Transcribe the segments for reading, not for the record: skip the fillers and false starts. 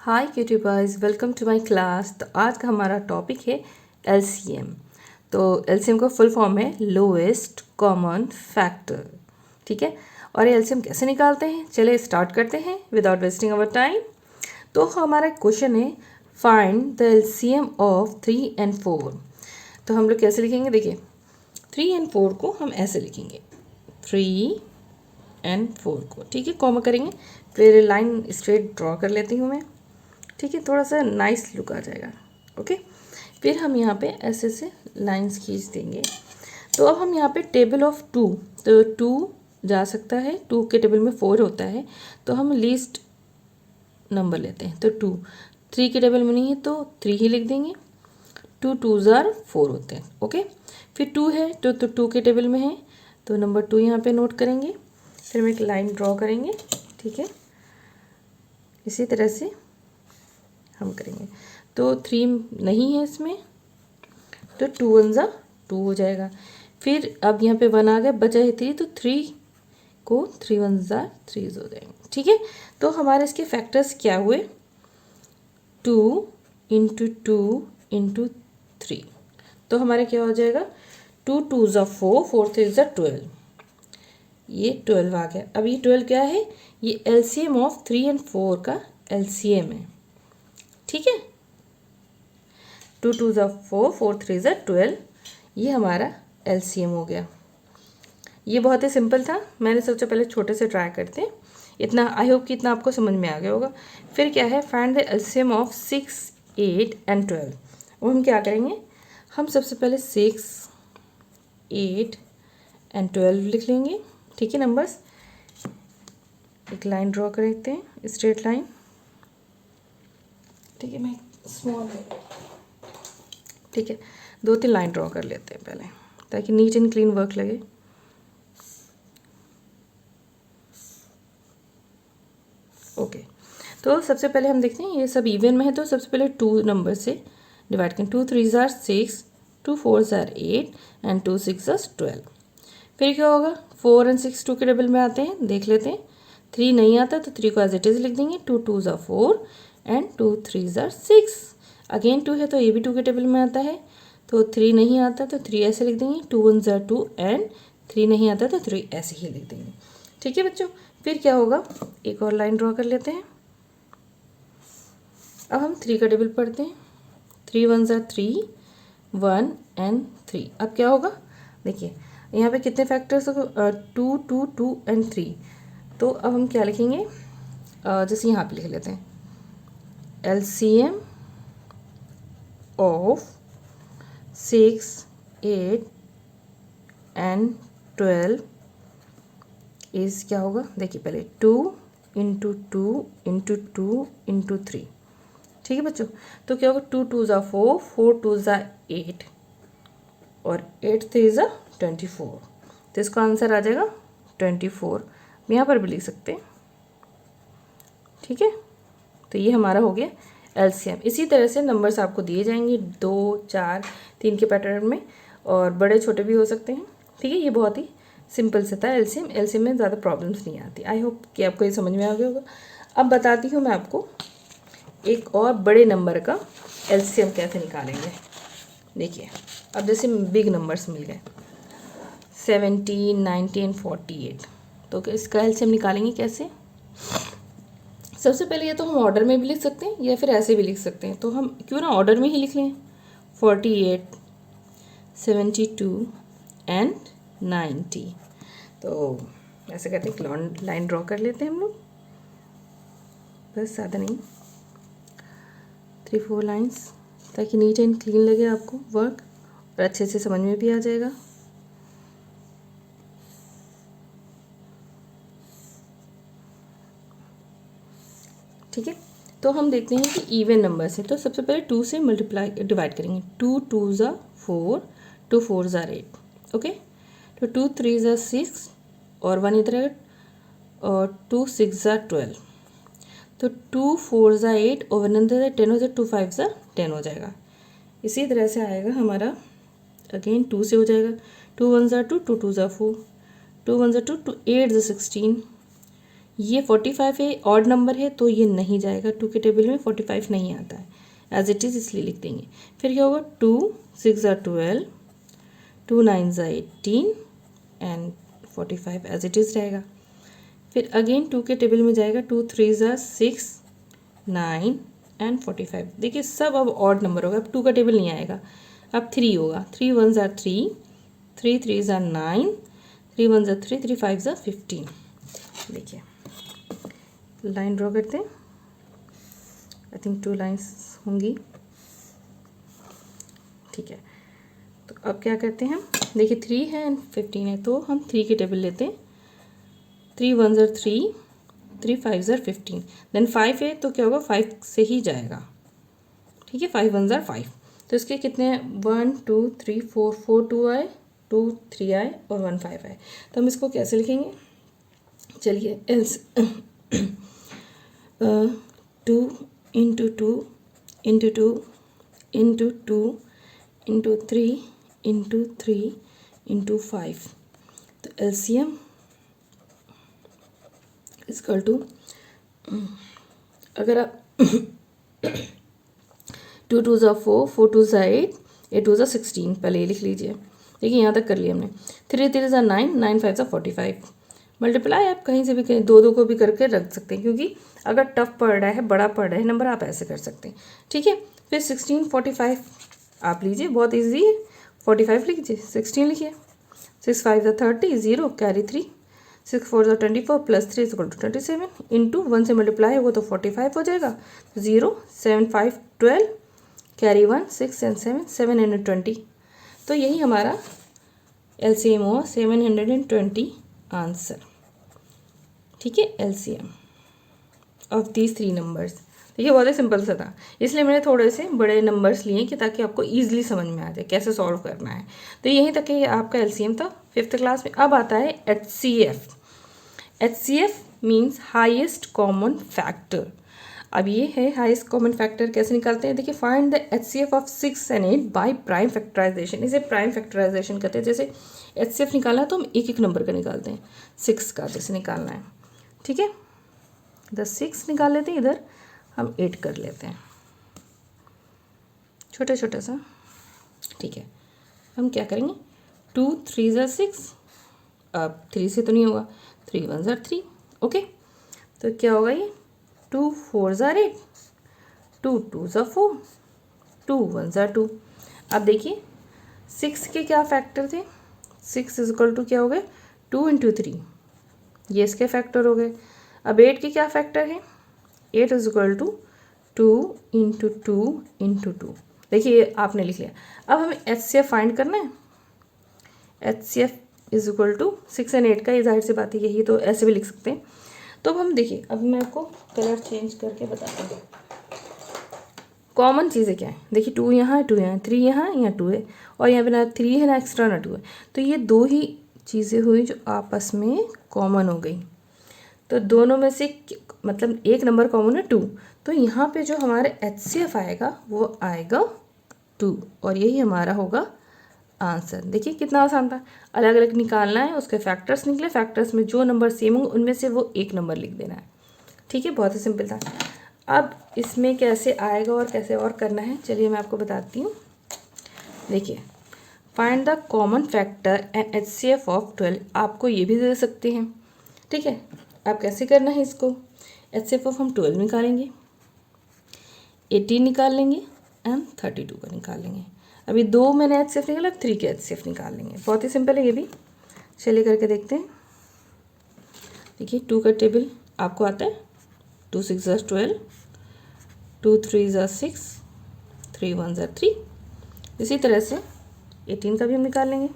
Hi cutie boys, welcome to my class. तो आज का हमारा टॉपिक है एलसीएम। तो एलसीएम का फुल फॉर्म है लोएस्ट कॉमन फैक्टर। ठीक है, और ये एलसीएम कैसे निकालते हैं, चलिए स्टार्ट करते हैं विदाउट वेस्टिंग आवर टाइम। तो हमारा क्वेश्चन है find the LCM of 3 and 4। तो हम लोग कैसे लिखेंगे, देखिए 3 and 4 को हम ऐसे लिखेंगे, 3 and 4 को, ठीक है, कॉमा करेंगे, फिर लाइन स्ट्रेट ड्रॉ कर लेती हूँ मैं, ठीक है, थोड़ा सा नाइस लुक आ जाएगा। ओके, फिर हम यहाँ पे ऐसे से लाइंस खींच देंगे। तो अब हम यहाँ पे टेबल ऑफ 2, तो 2 जा सकता है, 2 के टेबल में 4 होता है, तो हम लीस्ट नंबर लेते हैं। तो 2 3 के टेबल में नहीं है तो 3 ही लिख देंगे। 2 2s are 4 होते हैं। ओके, फिर 2 है तो 2 के टेबल में है, तो नंबर 2 यहाँ पे नोट करेंगे, फिर हम एक लाइन ड्रॉ करेंगे। ठीक है, इसी तरह से हम करेंगे। तो 3 नहीं है इसमें, तो 2 1s are 2 हो जाएगा। फिर अब यहाँ पे 1 आ गया, बचा है 3, तो 3 को 3 1s are 3 हो जाएंगे। ठीक है, तो हमारे इसके फैक्टर्स क्या हुए, 2 इंटू 2 इंटू 3, तो हमारा क्या हो जाएगा, 2 2s are 4, 4 3s are 12, ये 12 आ गया। अब ये 12 क्या है, ये एलसीएम ऑफ 3 and 4 का एलसीएम है। ठीक है, 2 2s are 4, 4 3s are 12, ये हमारा एलसीएम हो गया। ये बहुत ही सिंपल था, मैंने सोचा पहले छोटे से ट्राई करते हैं। इतना आई होप कि इतना आपको समझ में आ गया होगा। फिर क्या है, find the LCM of 6 8 and 12। वो हम क्या करेंगे, हम सबसे पहले 6 8 and 12 लिख लेंगे। ठीक है, नंबर्स, एक लाइन ड्रॉ कर देते हैं, स्ट्रेट लाइन। ठीक है, मैं स्मॉल, ठीक है, 2-3 लाइन ड्रॉ कर लेते हैं पहले, ताकि नीट एंड क्लीन वर्क लगे। ओके, तो सबसे पहले हम देखते हैं ये सब इवन में है, तो सबसे पहले 2 नंबर से डिवाइड करें। 2 3s are 6, 2 4s are 8 and 2 6s are 12। फिर क्या होगा, 4 and 6 2 के टेबल में आते हैं, देख लेते हैं। 3 नहीं आता तो 3 को एज इट इज़ लिख देंगे। 2 2s are 4 and 2 3s are 6। Again 2 है तो ये भी 2 के टेबल में आता है, तो 3 नहीं आता तो 3 ऐसे लिख देंगे। 2 1s are 2 एंड 3 नहीं आता तो 3 ऐसे ही लिख देंगे। ठीक है बच्चों, फिर क्या होगा, एक और लाइन ड्रॉ कर लेते हैं। अब हम 3 का टेबल पढ़ते हैं। 3 1s are 3, 1 and 3। अब क्या होगा, देखिए यहाँ पे कितने फैक्टर्स, 2 2 2 and 3। तो अब हम क्या लिखेंगे, जैसे यहाँ पे लिख लेते हैं, एलसीएम ऑफ 6 8 and 12 इज़ क्या होगा, देखिए पहले 2 इंटू 2 इंटू 2 इंटू 3। ठीक है बच्चों, तो क्या होगा, 2 2s are 4, 4 2s are 8 और 8 3s are 24। तो इसका आंसर आ जाएगा 24, यहाँ पर भी लिख सकते हैं। ठीक है, तो ये हमारा हो गया एलसीएम। इसी तरह से नंबर्स आपको दिए जाएंगे 2 4 3 के पैटर्न में, और बड़े छोटे भी हो सकते हैं। ठीक है, ये बहुत ही सिंपल से था एलसीएम। एलसीएम में ज़्यादा प्रॉब्लम्स नहीं आती। आई होप कि आपको ये समझ में आ गया होगा। अब बताती हूँ मैं आपको एक और बड़े नंबर का एलसीएम कैसे निकालेंगे। देखिए, अब जैसे बिग नंबर्स मिल गए 17 19 48, तो इसका एलसीएम निकालेंगे कैसे। सबसे पहले ये तो हम ऑर्डर में भी लिख सकते हैं या फिर ऐसे भी लिख सकते हैं, तो हम क्यों ना ऑर्डर में ही लिख लें। 48 72 एंड 90। तो ऐसे करते हैं, लाइन ड्रॉ कर लेते हैं हम लोग, बस ज़्यादा नहीं, 3 4 लाइन्स, ताकि नीट एंड क्लीन लगे आपको वर्क और अच्छे से समझ में भी आ जाएगा। ठीक है, तो हम देखते हैं कि इवन नंबर से, तो सबसे पहले 2 से मल्टीप्लाई डिवाइड करेंगे। 2 2s are 4, 2 4s are 8। Okay, तो 2 3s are 6 और 1 इधर है, और 2 6s are 12, तो 2 4s are 8 और 1 इधर है 10 हो जाए, 2 5s are 10 हो जाएगा। इसी तरह से आएगा हमारा, अगेन 2 से हो जाएगा, 2 1s are 2, 2 2s are 4, 2 1s are 2, 2 8s are 16, ये 45 है, ऑड नंबर है तो ये नहीं जाएगा, 2 के टेबल में 45 नहीं आता है, एज इट इज़ इसलिए लिख देंगे। फिर क्या होगा, 2 6 12, 2 9 18 एंड 45 एज इट इज़ रहेगा। फिर अगेन 2 के टेबल में जाएगा, 2 3 6 9 एंड 45। देखिए सब अब ऑड नंबर होगा, अब 2 का टेबल नहीं आएगा, अब 3 होगा, 3 1 3, 3 3 9, 3 1 3, 3 5 15। देखिए लाइन ड्रॉ करते हैं, आई थिंक 2 लाइन्स होंगी, ठीक है। तो अब क्या करते हैं हम, देखिए 3 है एंड 15 है, तो हम 3 के टेबल लेते हैं, 3 1 3, 3 5 15, देन 5 है तो क्या होगा, 5 से ही जाएगा, ठीक है, 5 1 5। तो इसके कितने हैं, 1 2 3 4, 4 2 आए, 2 3 आए और 1 5 आए। तो हम इसको कैसे लिखेंगे, चलिए else 2 into 2 into 2 into 2 into 3 into 3 into 5। तो एलसीएम इक्वल टू, अगर आप 2 2 4, 4 2 8, 8 2 16, पहले ये लिख लीजिए। देखिए यहाँ तक कर लिया हमने। 3 3 9, 9 5 45। मल्टीप्लाई आप कहीं से भी कहीं दो को भी करके रख सकते हैं, क्योंकि अगर टफ पड़ रहा है, बड़ा पड़ रहा है नंबर, आप ऐसे कर सकते हैं, ठीक है। फिर 16 45 आप लीजिए, बहुत ईजी है, 45 लिखिए, 16 लिखिए, 6 5 30, 0 carry 3, 6 4 24 plus 3 equal to 27, into 1 से मल्टीप्लाई होगा तो 45 हो जाएगा, 0 7 5 12 कैरी 1 6 एंड 7 720। तो यही हमारा एलसीएम हुआ 720 आंसर, ठीक है, एलसीएम ऑफ दीज 3 नंबर्स। देखिए बहुत ही सिंपल सा था, इसलिए मैंने थोड़े से बड़े नंबर्स लिए कि ताकि आपको ईजिली समझ में आ जाए कैसे सॉल्व करना है। तो यहीं तक ये आपका एलसीएम था 5th क्लास में। अब आता है HCF. HCF means highest common factor. अब ये है हाईएस्ट कॉमन फैक्टर कैसे निकालते हैं, देखिए find the HCF of 6 and 8 by prime factorization. इसे प्राइम फैक्टराइजेशन कहते हैं। जैसे एचसीएफ निकालना है तो हम एक एक नंबर का निकालते हैं, 6 का जैसे निकालना है, ठीक है, इधर 6 निकाल लेते हैं, इधर हम 8 कर लेते हैं, छोटा छोटा सा, ठीक है। हम क्या करेंगे, 2 3 6, अब 3 से तो नहीं होगा, 3 1 3, ओके। तो क्या होगा ये, 2 4 8, 2 2 4, 2 1 2। अब देखिए 6 के क्या फैक्टर थे, 6 इज इक्वल टू क्या हो गए, 2 इंटू 3, ये इसके फैक्टर हो गए। अब 8 के क्या फैक्टर है, 8 is equal to 2 into 2 into 2। देखिए आपने लिख लिया। अब हमें एचसीएफ फाइंड करना है। HCF is equal to 6 and 8 का, ये जाहिर सी बात है यही, तो ऐसे भी लिख सकते हैं। तो अब हम देखिए, अब मैं आपको कलर चेंज करके बताता हूँ कॉमन चीज़ें क्या है। देखिए 2 यहाँ है, 2 यहाँ, 3 यहाँ, यहाँ 2 है, और यहाँ पे ना 3 है ना एक्स्ट्रा ना 2 है। तो ये दो ही चीज़ें हुई जो आपस में कॉमन हो गई। तो दोनों में से मतलब एक नंबर कॉमन है 2, तो यहाँ पे जो हमारे एचसीएफ आएगा वो आएगा 2, और यही हमारा होगा आंसर। देखिए कितना आसान था, अलग अलग निकालना है, उसके फैक्टर्स निकले, फैक्टर्स में जो नंबर सेम होंगे उनमें से वो एक नंबर लिख देना है, ठीक है, बहुत ही सिंपल था। अब इसमें कैसे आएगा और कैसे और करना है, चलिए मैं आपको बताती हूँ। देखिए find the common factor and HCF of 12, आपको ये भी दे सकते हैं, ठीक है। अब कैसे करना है इसको, एचसीएफ ऑफ हम 12 निकालेंगे, 18 निकाल लेंगे एंड 32 का निकाल लेंगे। अभी 2 मैंने एचसीएफ निकाला, 3 के एचसीएफ निकाल लेंगे, बहुत ही सिंपल है ये भी। चलिए करके देखते हैं। देखिए 2 का टेबल आपको आता है, 2 6 12, 2 3 6, 3 1 3। इसी तरह से 18 का भी हम निकाल लेंगे,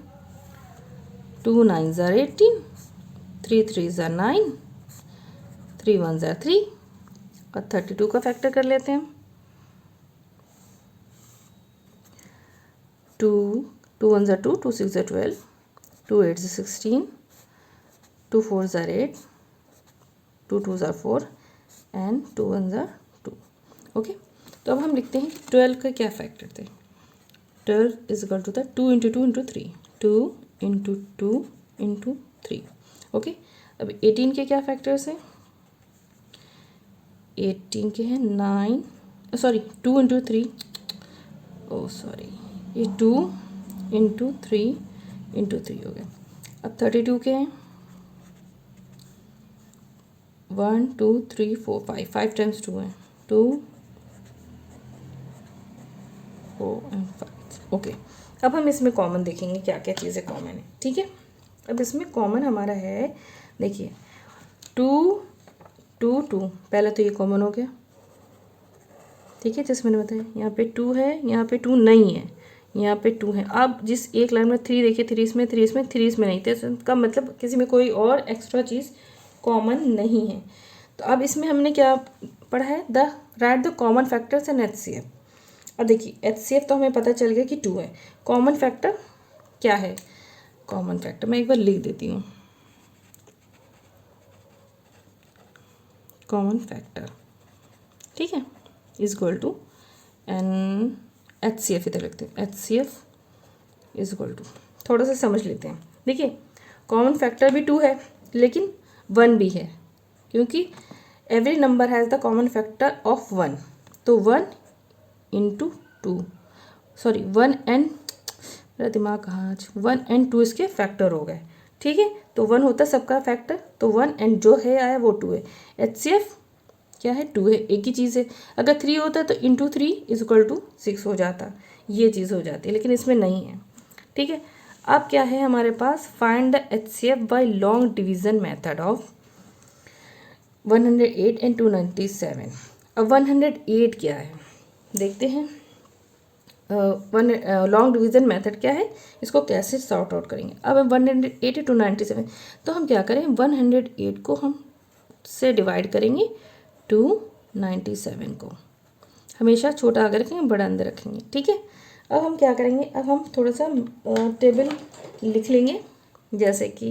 2 9 18, 3 3 9, 3 1 3, और 32 का फैक्टर कर लेते हैं। 2 2 1 2, 2 6 12, 2 8 16, 2 4 8, 2 2 4 एंड 2 1 2, ओके। तो अब हम लिखते हैं 12 का क्या फैक्टर थे। 12 इज इक्वल टू था 2 into 2 into 3, 2 into 2 into 3, okay. अब 18 के क्या फैक्टर्स हैं, 18 के हैं 9, सॉरी 2 इंटू 3, ओ सॉरी ये 2 इंटू 3 इंटू 3 हो गया। अब 32 के हैं 1 2 3 4 5 टाइम्स 2 है 2 4 एंड 5। ओके, अब हम इसमें कॉमन देखेंगे क्या क्या चीज़ें कॉमन है। ठीक है, अब इसमें कॉमन हमारा है, देखिए 2 2 2, पहले तो ये कॉमन हो गया। ठीक है, जैसे मैंने बताया यहाँ पे 2 है, यहाँ पे 2 नहीं है, यहाँ पे 2 है। अब जिस एक लाइन में 3 देखिए, 3 इसमें 3 इसमें 3 इसमें नहीं थे, इसका मतलब किसी में कोई और एक्स्ट्रा चीज़ कॉमन नहीं है। तो अब इसमें हमने क्या पढ़ा है, the right the common factors and HCF। अब देखिए HCF तो हमें पता चल गया कि 2 है। कॉमन फैक्टर क्या है, कॉमन फैक्टर मैं एक बार लिख देती हूँ, कॉमन फैक्टर, ठीक है, is equal to an HCF इधर लिखते हैं, HCF इज इक्वल टू, थोड़ा सा समझ लेते हैं। देखिए कॉमन फैक्टर भी 2 है लेकिन 1 भी है, क्योंकि every number has the common factor of 1। तो 1 इंटू 2, सॉरी 1 एंड, मेरा दिमाग कहाँ, 1 एंड 2 इसके फैक्टर हो गए। ठीक है, तो 1 होता है सबका फैक्टर, तो 1 एंड जो है आया वो 2 है। HCF क्या है, 2 है, एक ही चीज़ है। अगर 3 होता तो इंटू 3 इज इक्वल टू 6 हो जाता, ये चीज़ हो जाती है, लेकिन इसमें नहीं है। ठीक है, अब क्या है हमारे पास, find the HCF by long division method of 108 and 297। अब 108 क्या है देखते हैं, लॉन्ग डिवीज़न मेथड क्या है, इसको कैसे सॉर्ट आउट करेंगे। अब हम 108 297, तो हम क्या करें, 108 को हम से डिवाइड करेंगे 297 को, हमेशा छोटा आगे रखेंगे बड़ा अंदर रखेंगे। ठीक है, अब हम क्या करेंगे, अब हम थोड़ा सा टेबल लिख लेंगे, जैसे कि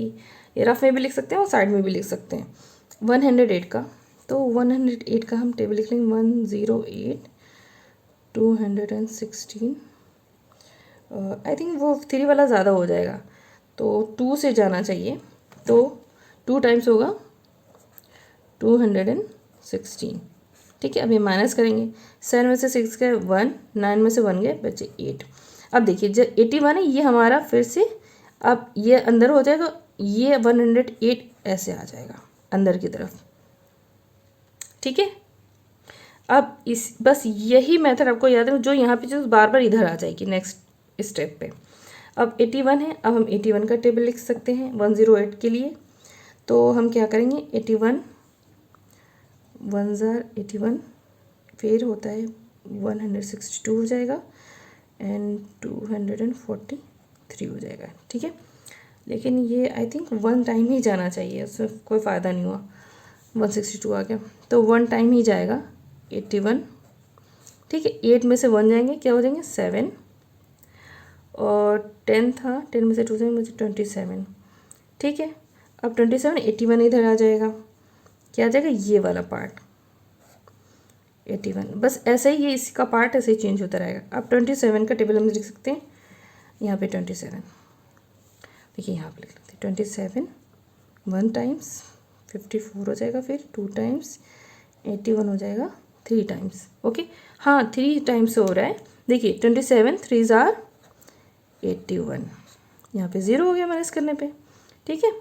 ये रफ में भी लिख सकते हैं और साइड में भी लिख सकते हैं। 108 का, तो 108 का हम टेबल लिख लेंगे, 108 216। आई थिंक वो 3 वाला ज़्यादा हो जाएगा, तो 2 से जाना चाहिए, तो 2 टाइम्स होगा 216। ठीक है, अब ये माइनस करेंगे, 7 में से 6 गए 1, 9 में से 1 गए बचे 8। अब देखिए जब 81 है ये हमारा फिर से, अब ये अंदर हो जाएगा, ये 108 ऐसे आ जाएगा अंदर की तरफ। ठीक है, अब इस बस यही मेथड आपको याद है, जो यहाँ पे जो बार बार इधर आ जाएगी नेक्स्ट स्टेप पे। अब 81 है, अब हम 81 का टेबल लिख सकते हैं 108 के लिए। तो हम क्या करेंगे, 81 1 ज़ार 81, फिर होता है 162 हो जाएगा एंड 243 हो जाएगा। ठीक है, लेकिन ये आई थिंक 1 टाइम ही जाना चाहिए, उसमें कोई फ़ायदा नहीं हुआ, 162 आ गया, तो 1 टाइम ही जाएगा 81। ठीक है, 8 में से 1 जाएंगे, क्या हो जाएंगे 7, और 10 था, 10 में से 2 जाएंगे मुझे 27। ठीक है, अब 27 81 इधर आ जाएगा, क्या आ जाएगा ये वाला पार्ट 81, बस ऐसे ही ये इसका पार्ट ऐसे ही चेंज होता रहेगा। अब 27 का टेबल हम लिख सकते हैं, यहाँ पे 27, देखिए यहाँ पे लिख लेते हैं 27, 1 टाइम्स 54 हो जाएगा, फिर 2 टाइम्स 81 हो जाएगा, 3 टाइम्स। ओके, हाँ 3 टाइम्स हो रहा है, देखिए 27 3 ज़ार 81, यहाँ पे 0 हो गया माइनस करने पे। ठीक है,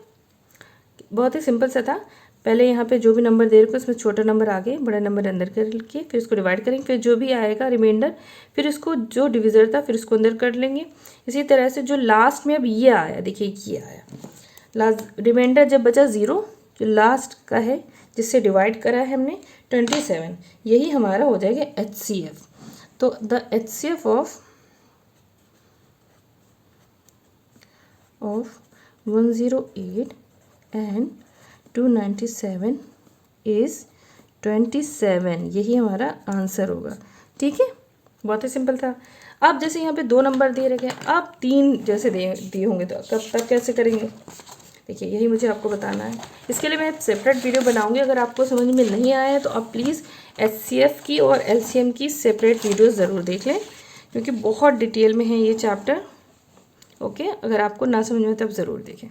बहुत ही सिंपल सा था। पहले यहाँ पे जो भी नंबर दे रखे उसमें छोटा नंबर आगे बड़ा नंबर अंदर करके फिर इसको डिवाइड करेंगे, फिर जो भी आएगा रिमाइंडर फिर इसको जो डिविज़र था फिर इसको अंदर कर लेंगे। इसी तरह से जो लास्ट में अब ये आया, देखिए ये आया लास्ट रिमाइंडर जब बचा 0, जो लास्ट का है जिससे डिवाइड करा है हमने 27, यही हमारा हो जाएगा HCF। तो the HCF of 108 and 297 is 27, यही हमारा आंसर होगा। ठीक है, बहुत ही सिंपल था। अब जैसे यहाँ पे 2 नंबर दे रखे हैं, अब 3 जैसे दिए होंगे तो कब तक कैसे करेंगे, देखिए यही मुझे आपको बताना है। इसके लिए मैं सेपरेट वीडियो बनाऊंगी, अगर आपको समझ में नहीं आया है तो आप प्लीज़ HCF की और LCM की सेपरेट वीडियो ज़रूर देख लें, क्योंकि बहुत डिटेल में है ये चैप्टर। ओके, अगर आपको ना समझ में तब ज़रूर देखें।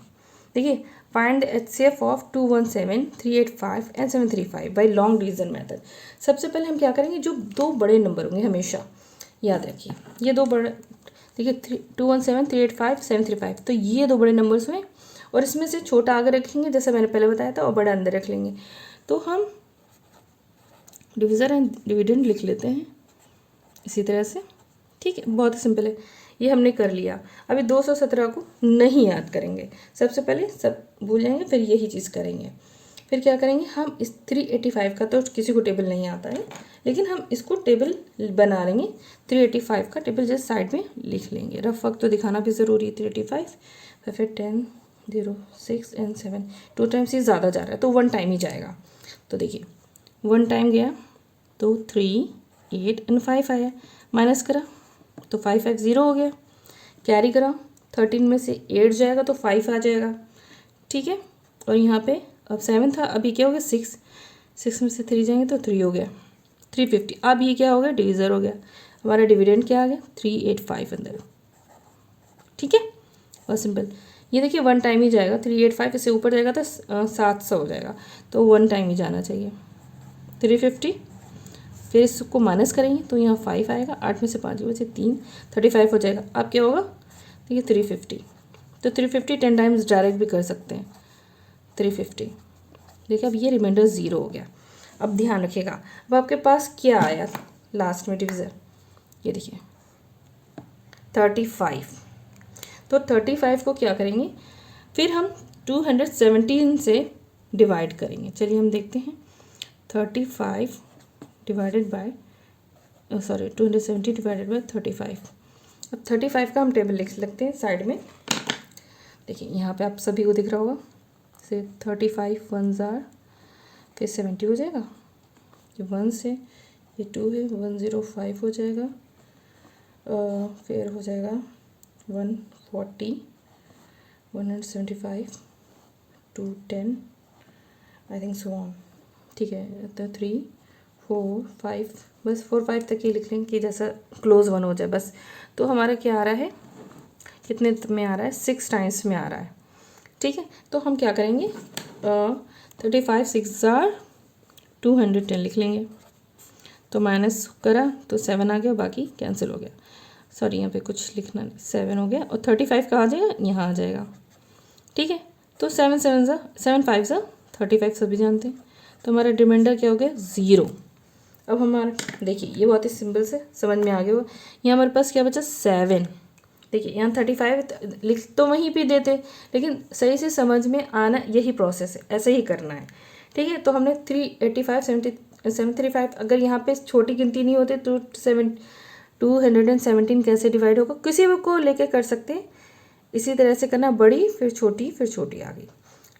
देखिए find the HCF of 217, 385 and 735 by long division method. सबसे पहले हम क्या करेंगे, जो दो बड़े नंबर होंगे हमेशा याद रखिए, ये दो बड़े, देखिए 217, 385, 735, तो ये दो बड़े नंबर्स हुए और इसमें से छोटा आगे रखेंगे जैसे मैंने पहले बताया था और बड़ा अंदर रख लेंगे। तो हम डिविज़र एंड डिविडेंड लिख लेते हैं इसी तरह से, ठीक है, बहुत ही सिंपल है। ये हमने कर लिया। अभी 217 को नहीं याद करेंगे, सबसे पहले सब भूल जाएंगे, फिर यही चीज़ करेंगे। फिर क्या करेंगे, हम इस 385 का तो किसी को टेबल नहीं आता है, लेकिन हम इसको टेबल बना लेंगे। 385 का टेबल जैसे साइड में लिख लेंगे। रफ वक्त तो दिखाना भी ज़रूरी है। 385 फिर 10, 0, 6 एंड 7, 2 टाइम्स ये ज़्यादा जा रहा है तो 1 टाइम ही जाएगा। तो देखिए 1 टाइम गया तो 3, 8 एंड 5 आया, माइनस करा तो 5, 5 0 हो गया, कैरी करा 13 में से 8 जाएगा तो 5 आ जाएगा, ठीक है। और यहाँ पे अब 7 था, अभी क्या हो गया 6, 6 में से 3 जाएंगे तो 3 हो गया, 350। अब ये क्या हो गया, डिविज़र हो गया। हमारा डिविडेंड क्या आ गया, 385 अंदर, ठीक है, बहुत सिंपल। ये देखिए 1 टाइम ही जाएगा, 385 इससे ऊपर जाएगा तो 700 हो जाएगा, तो 1 टाइम ही जाना चाहिए। 350, फिर इसको माइनस करेंगे तो यहाँ 5 आएगा, 8 में से 5 बचे 3, 35 हो जाएगा। अब क्या होगा, देखिए 350, तो 350 10 टाइम्स डायरेक्ट भी कर सकते हैं। 350, देखिए अब ये रिमाइंडर 0 हो गया। अब ध्यान रखिएगा, अब आपके पास क्या आया लास्ट में डिविज़र, ये देखिए 35। तो 35 को क्या करेंगे, फिर हम 217 से डिवाइड करेंगे। चलिए हम देखते हैं, 35 डिवाइडेड बाय 270 डिवाइडेड बाय 35। अब 35 का हम टेबल लिख लगते हैं साइड में। देखिए यहाँ पे आप सभी को दिख रहा होगा, से 35 1 जार, फिर 70 हो जाएगा, ये 1 से ये 2 है, 105 हो जाएगा, फिर हो जाएगा 140, 175, 210, आई थिंक सो ऑन, ठीक है। तो 3, 4, 5, बस 4, 5 तक ही लिख लेंगे कि जैसा क्लोज 1 हो जाए बस। तो हमारा क्या आ रहा है, कितने में आ रहा है, 6 टाइम्स में आ रहा है, ठीक है। तो हम क्या करेंगे, 35 6 जार 210 लिख लेंगे, तो माइनस करा तो 7 आ गया, बाकी कैंसिल हो गया, सॉरी यहाँ पे कुछ लिखना, 7 हो गया। और 35 कहाँ आ जाएगा, यहाँ आ जाएगा, ठीक है। तो 7 5 ज़ा 35 सभी जानते हैं, तो हमारा रिमाइंडर क्या हो गया, 0। अब हमारा देखिए ये बहुत ही सिंपल से समझ में आ गया हो। यहाँ हमारे पास क्या बचा, 7। देखिए यहाँ 35 लिख तो वहीं पे देते, लेकिन सही से समझ में आना यही प्रोसेस है, ऐसे ही करना है, ठीक है। तो हमने 385 735, अगर यहाँ पे छोटी गिनती नहीं होती तो 217 कैसे डिवाइड होगा, किसी भी को लेके कर सकते हैं। इसी तरह से करना, बड़ी फिर छोटी आ गई,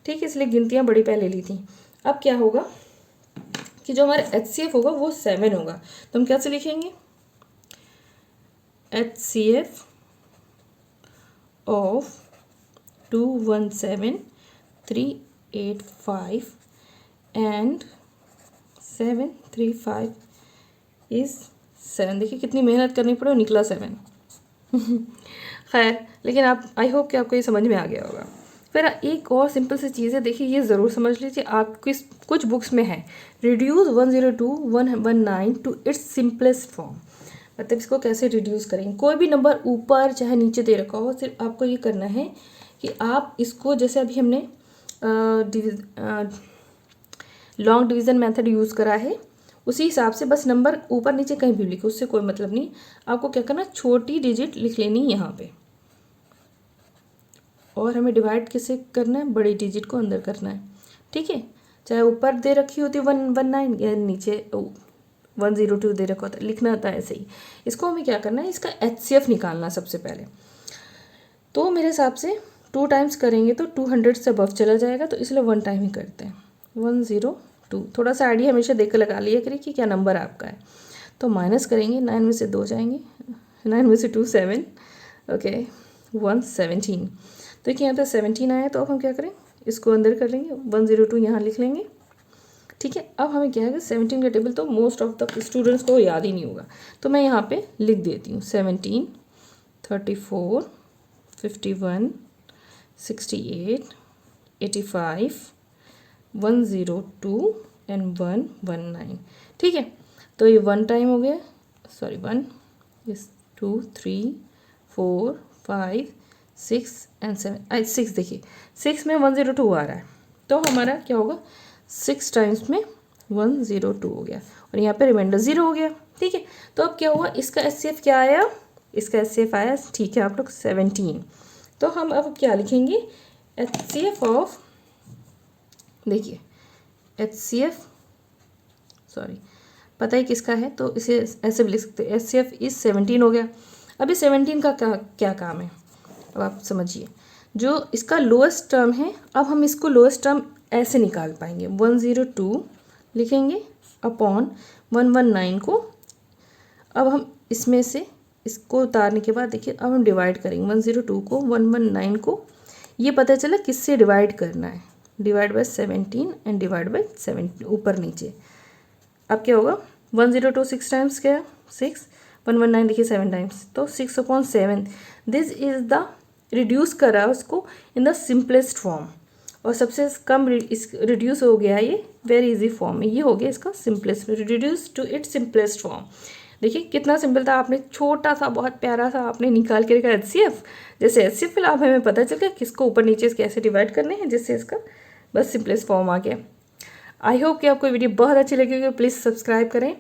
ठीक है, इसलिए गिनतियाँ बड़ी पहले ली थी। अब क्या होगा कि जो हमारा HCF होगा वो 7 होगा, तो हम कैसे लिखेंगे, HCF ऑफ 217, 385 एंड 735 इज़ 7। देखिए कितनी मेहनत करनी पड़े, निकला 7। खैर, लेकिन आप, आई होप कि आपको ये समझ में आ गया होगा। फिर एक और सिंपल सी चीज़ है, देखिए ये ज़रूर समझ लीजिए, आपकी कुछ बुक्स में है, reduce 102 119 to its simplest form, मतलब इसको कैसे रिड्यूस करेंगे। कोई भी नंबर ऊपर चाहे नीचे दे रखा हो, सिर्फ आपको ये करना है कि आप इसको, जैसे अभी हमने लॉन्ग डिवीज़न मेथड यूज़ करा है, उसी हिसाब से बस नंबर ऊपर नीचे कहीं भी लिखो, उससे कोई मतलब नहीं। आपको क्या करना, छोटी डिजिट लिख लेनी यहाँ पे, और हमें डिवाइड किसे करना है, बड़ी डिजिट को अंदर करना है, ठीक है। चाहे ऊपर दे रखी होती 119 या नीचे 102 दे रखा होता, लिखना होता है ऐसे ही। इसको हमें क्या करना है, इसका HCF निकालना सबसे पहले। तो मेरे हिसाब से 2 टाइम्स करेंगे तो 200 से अबव चला जाएगा, तो इसलिए 1 टाइम ही करते हैं, 102। थोड़ा सा आइडिया हमेशा देख कर लगा लिया करिए कि क्या नंबर आपका है। तो माइनस करेंगे, 9 में से 2 जाएंगे, 9 में से 2 7, ओके 117। तो देखिए यहाँ पे 17 आया, तो अब हम क्या करें, इसको अंदर कर लेंगे, 102 यहाँ लिख लेंगे, ठीक है। अब हमें क्या है कि 17 का टेबल तो मोस्ट ऑफ द स्टूडेंट्स को याद ही नहीं होगा, तो मैं यहाँ पे लिख देती हूँ 17, 34, 51, 68, 85, 102 एंड 119। ठीक है, तो ये 1 टाइम हो गया, सॉरी 1, इस 2 3 4 5 6 एंड 7, 6 देखिए 6 में 102 आ रहा है, तो हमारा क्या होगा 6 टाइम्स में 102 हो गया और यहाँ पे रिमाइंडर 0 हो गया। ठीक है, तो अब क्या हुआ, इसका HCF क्या आया, इसका HCF आया, ठीक है आप लोग 17। तो हम अब क्या लिखेंगे, HCF ऑफ, देखिए HCF सॉरी पता है किसका है, तो इसे ऐसे भी लिख सकते हैं, HCF इज 17 हो गया। अभी 17 का क्या काम है, अब आप समझिए, जो इसका लोएस्ट टर्म है, अब हम इसको लोएस्ट टर्म ऐसे निकाल पाएंगे, 102 लिखेंगे अपॉन 119 को, अब हम इसमें से इसको उतारने के बाद देखिए अब हम डिवाइड करेंगे 102 को 119 को, ये पता चला किससे डिवाइड करना है, divide by 17 and divide by 7 ऊपर नीचे। अब क्या होगा 102 6 टाइम्स क्या 6, 119 देखिए 7 टाइम्स, तो 6/7 दिस इज द रिड्यूस करा उसको इन द सिंपलेस्ट फॉर्म, और सबसे कम इस रिड्यूस हो गया ये वेरी इजी फॉर्म में, ये हो गया इसका simplest, reduce to its simplest form. देखिए कितना सिंपल था, आपने छोटा सा बहुत प्यारा सा आपने निकाल के रखा HCF, जैसे HCF फिर आप हमें पता चल गया किसको ऊपर नीचे कैसे डिवाइड करने हैं, जिससे इसका बस सिंपलेस्ट फॉर्म आ गया। आई होप कि आपको वीडियो बहुत अच्छी लगी होगी, प्लीज़ सब्सक्राइब करें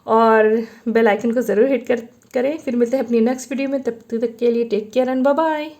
और बेल आइकन को ज़रूर हिट करें। फिर मिलते हैं अपनी नेक्स्ट वीडियो में, तब तक के लिए take care and bye bye.